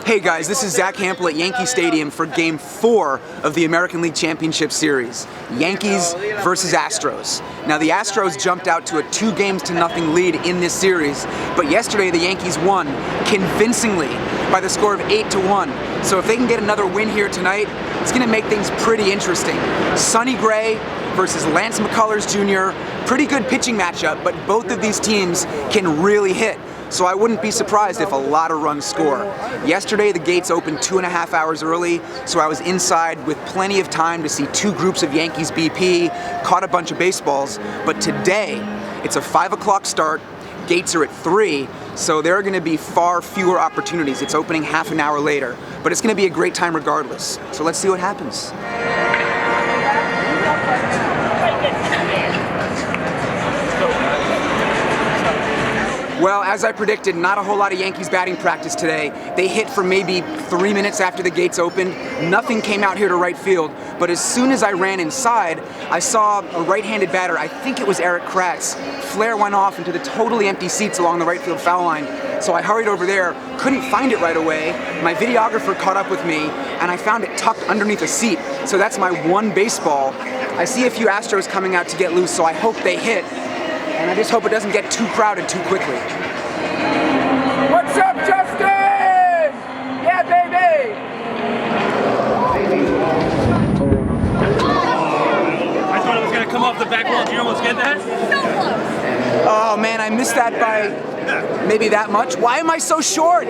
Hey guys, this is Zack Hample at Yankee Stadium for Game 4 of the American League Championship Series. Yankees versus Astros. Now the Astros jumped out to a 2-0 lead in this series, but yesterday the Yankees won convincingly by the score of 8-1. So if they can get another win here tonight, it's going to make things pretty interesting. Sonny Gray versus Lance McCullers Jr. Pretty good pitching matchup, but both of these teams can really hit. So I wouldn't be surprised if a lot of runs score. Yesterday the gates opened 2.5 hours early, so I was inside with plenty of time to see 2 groups of Yankees BP, caught a bunch of baseballs. But today, it's a 5 o'clock start, gates are at 3, so there are going to be far fewer opportunities. It's opening half an hour later, but it's going to be a great time regardless. So let's see what happens. Well, as I predicted, not a whole lot of Yankees batting practice today. They hit for maybe 3 minutes after the gates opened. Nothing came out here to right field, but as soon as I ran inside, I saw a right-handed batter, I think it was Eric Kratz, flare went off into the totally empty seats along the right field foul line. So I hurried over there, couldn't find it right away. My videographer caught up with me, and I found it tucked underneath a seat. So that's my one baseball. I see a few Astros coming out to get loose, so I hope they hit. And I just hope it doesn't get too crowded too quickly. What's up, Justin? Yeah, baby! I thought it was going to come off the back wall. Do you almost get that? So close. Oh man, I missed that by maybe that much. Why am I so short?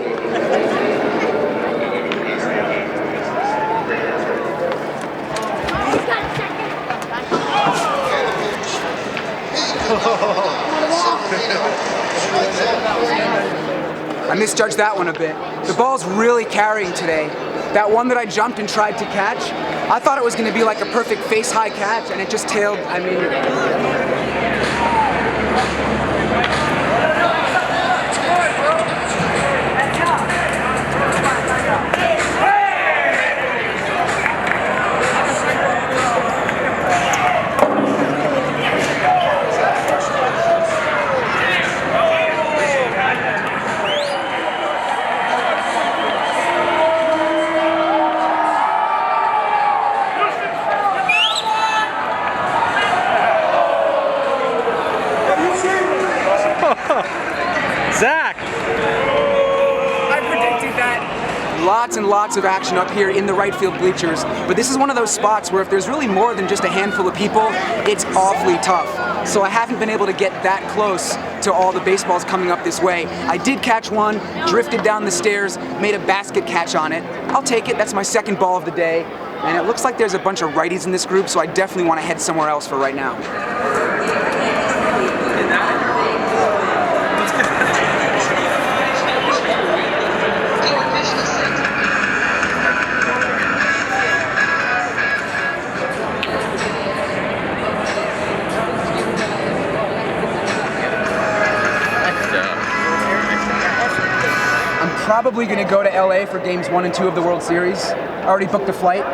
I misjudged that one a bit. The ball's really carrying today. That one that I jumped and tried to catch, I thought it was going to be like a perfect face-high catch, and it just tailed, I mean... Zack! I predicted that. Lots and lots of action up here in the right field bleachers, but this is one of those spots where if there's really more than just a handful of people, it's awfully tough. So I haven't been able to get that close to all the baseballs coming up this way. I did catch one, drifted down the stairs, made a basket catch on it. I'll take it, that's my second ball of the day. And it looks like there's a bunch of righties in this group, so I definitely want to head somewhere else for right now. Probably going to go to LA for games 1 and 2 of the World Series. I already booked a flight,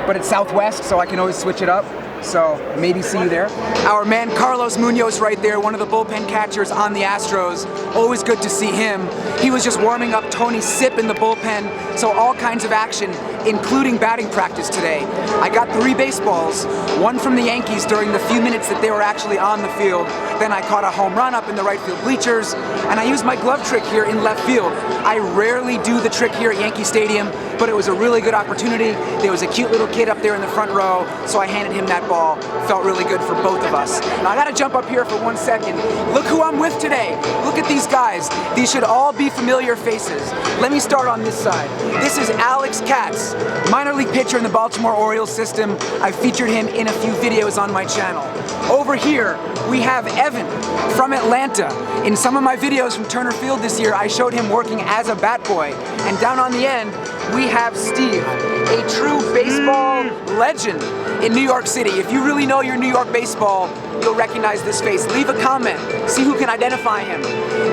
but it's Southwest, so I can always switch it up. So maybe see you there. Our man Carlos Munoz right there, one of the bullpen catchers on the Astros. Always good to see him. He was just warming up Tony Sipp in the bullpen, so all kinds of action, including batting practice today. I got 3 baseballs, one from the Yankees during the few minutes that they were actually on the field. Then I caught a home run up in the right field bleachers, and I used my glove trick here in left field. I rarely do the trick here at Yankee Stadium, but it was a really good opportunity. There was a cute little kid up there in the front row, so I handed him that ball. Felt really good for both of us. Now I gotta jump up here for 1 second. Look who I'm with today. Look at these guys. These should all be familiar faces. Let me start on this side. This is Alex Katz, minor league pitcher in the Baltimore Orioles system. I've featured him in a few videos on my channel. Over here, we have Evan from Atlanta. In some of my videos from Turner Field this year, I showed him working as a bat boy. And down on the end, we have Steve, a true baseball legend in New York City. If you really know your New York baseball, you'll recognize this face. Leave a comment, see who can identify him.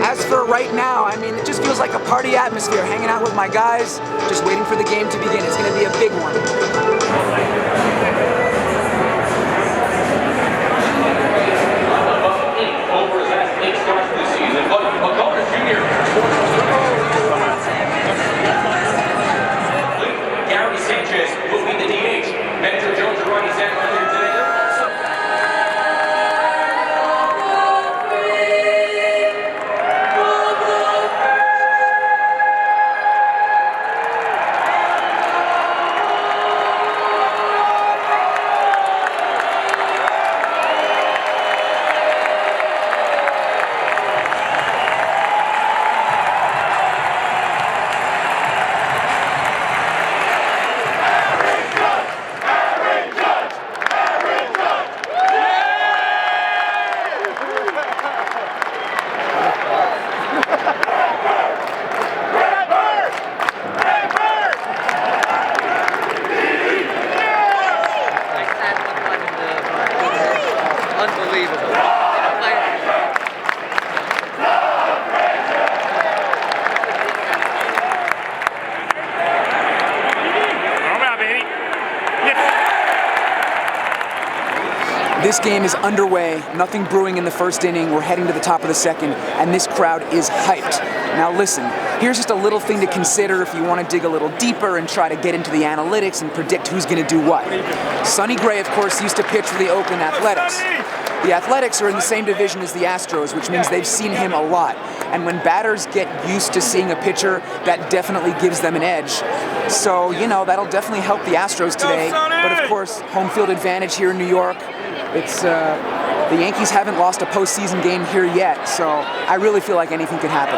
As for right now, I mean, it just feels like a party atmosphere, hanging out with my guys, just waiting for the game to begin. It's gonna be a big one. This game is underway, nothing brewing in the first inning. We're heading to the top of the second, and this crowd is hyped. Now listen, here's just a little thing to consider if you want to dig a little deeper and try to get into the analytics and predict who's going to do what. Sonny Gray, of course, used to pitch for the Oakland Athletics. The Athletics are in the same division as the Astros, which means they've seen him a lot. And when batters get used to seeing a pitcher, that definitely gives them an edge. So, you know, that'll definitely help the Astros today. But of course, home field advantage here in New York. It's the Yankees haven't lost a postseason game here yet, so I really feel like anything could happen.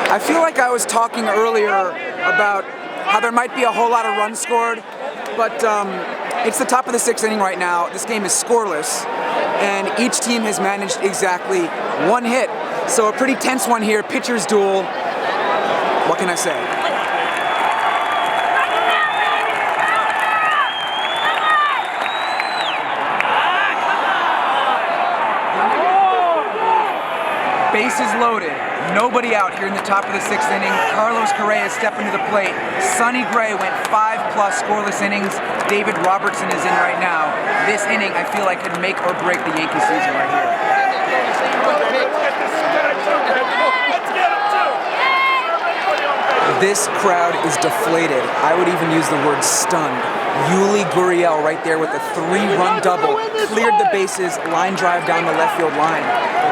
I feel like I was talking earlier about how there might be a whole lot of runs scored, but it's the top of the sixth inning right now. This game is scoreless, and each team has managed exactly one hit. So a pretty tense one here, pitcher's duel. What can I say? Bases loaded. Nobody out here in the top of the sixth inning. Carlos Correa stepping to the plate. Sonny Gray went 5+ scoreless innings. David Robertson is in right now. This inning, I feel like, could make or break the Yankee season right here. This crowd is deflated. I would even use the word stunned. Yuli Gurriel right there with a 3-run double, cleared the bases, line drive down the left field line.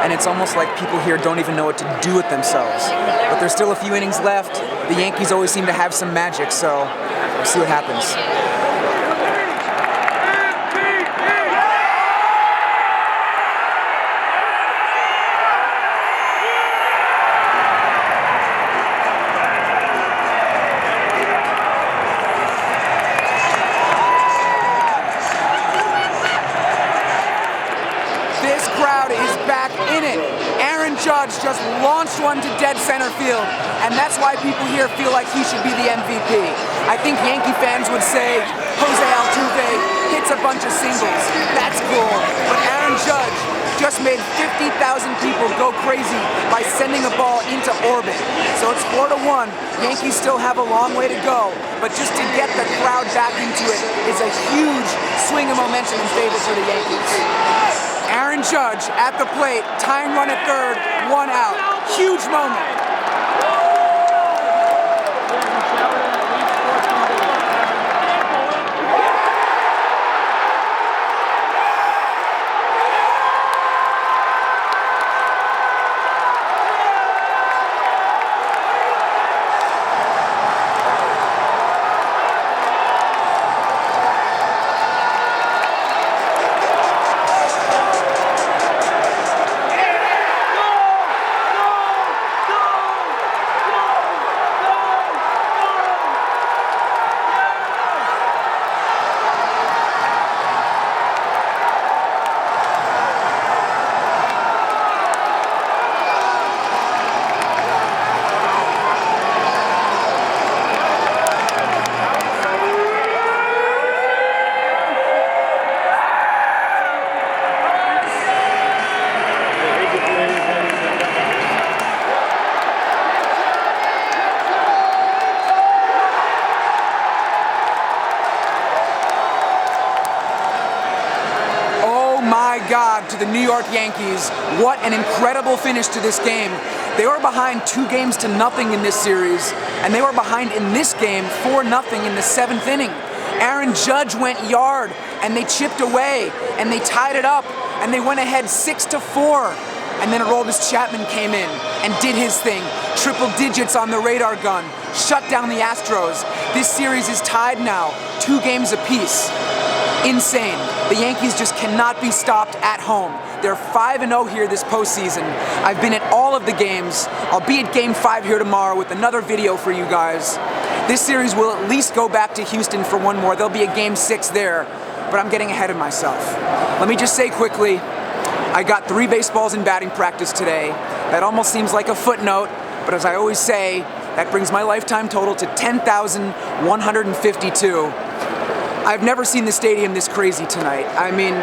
And it's almost like people here don't even know what to do with themselves. But there's still a few innings left. The Yankees always seem to have some magic, so we'll see what happens. Judge just launched one to dead center field, and that's why people here feel like he should be the MVP. I think Yankee fans would say Jose Altuve hits a bunch of singles. That's cool. But Aaron Judge just made 50,000 people go crazy by sending a ball into orbit. So it's 4-1. Yankees still have a long way to go, but just to get the crowd back into it is a huge swing of momentum in favor for the Yankees. Aaron Judge at the plate, tying run at third, 1 out. Huge moment. God, to the New York Yankees, what an incredible finish to this game. They were behind 2-0 in this series, and they were behind in this game 4-0 in the 7th inning. Aaron Judge went yard, and they chipped away, and they tied it up, and they went ahead 6-4. And then Aroldis Chapman came in and did his thing. Triple digits on the radar gun, shut down the Astros. This series is tied now, 2 games apiece. Insane. The Yankees just cannot be stopped at home. They're 5-0 here this postseason. I've been at all of the games. I'll be at Game 5 here tomorrow with another video for you guys. This series will at least go back to Houston for one more. There'll be a Game 6 there, but I'm getting ahead of myself. Let me just say quickly, I got 3 baseballs in batting practice today. That almost seems like a footnote, but as I always say, That brings my lifetime total to 10,152. I've never seen the stadium this crazy tonight. I mean,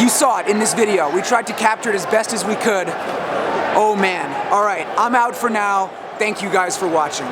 you saw it in this video. We tried to capture it as best as we could. Oh man. All right, I'm out for now. Thank you guys for watching.